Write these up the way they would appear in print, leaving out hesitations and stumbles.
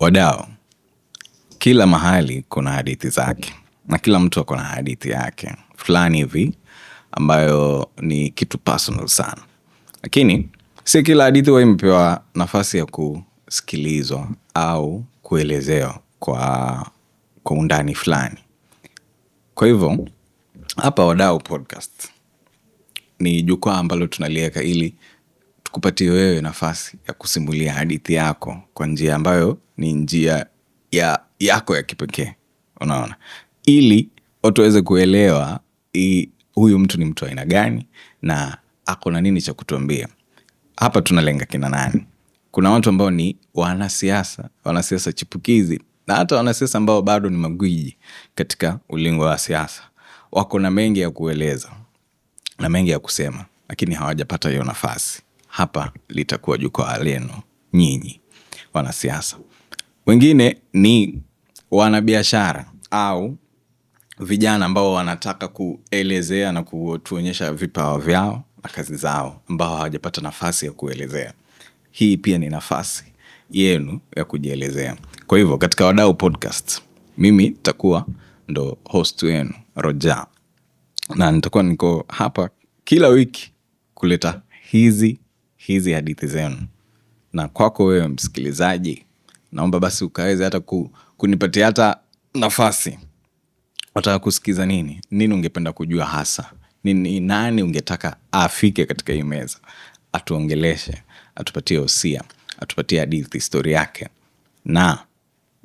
Wadau, kila mahali kuna hadithi zake na kila mtu ako na hadithi yake fulani hivi ambayo ni kitu personal sana. Lakini si kila hadithi huwa imepewa nafasi ya kusikilizwa au kuelezewa kwa undani fulani. Kwa hivyo hapa Wadau Podcast ni jukwaa ambalo tunaliweka ili tukupatie wewe nafasi ya kusimulia hadithi yako kwa njia ambayo ni njia yako ya kipekee. Unaona, ili watu waweze kuelewa huyu mtu ni mtu aina gani na ako na nini cha kutuambia. Hapa tunalenga kina nani? Kuna watu ambao ni wanasiasa chipukizi, na hata wanasiasa ambao bado ni magwiji katika ulingo wa siasa. Wako na mengi ya kueleza na mengi ya kusema, lakini hawajapata hiyo nafasi. Hapa litakuwa jukwaa lenu nyinyi wanasiasa. Wengine ni wanabiashara au vijana ambao wanataka kuelezea na kutuonyesha vipawa vyao na kazi zao, ambao hawajapata nafasi ya kuelezea. Hii pia ni nafasi yenu ya kujielezea. Kwa hivyo katika Wadau Podcast, mimi nitakuwa ndo host wenu Roja, na nitakuwa niko hapa kila wiki kuleta hizi hadithi zenu. Na kwako wewe msikilizaji, naomba basi ukaweze hata kunipatia hata nafasi. Wataka kusikiza nini? Nini ungependa kujua hasa? Nani ungetaka afike katika hii meza? Atuongeleshe, atupatie hosia, atupatie hadithi, story yake. Na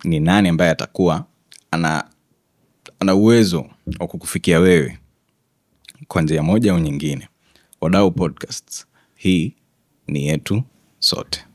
ni nani ambaye atakuwa ana uwezo wa kukufikia wewe kwa njia moja au nyingine. Wadau Podcasts, hii ni yetu sote.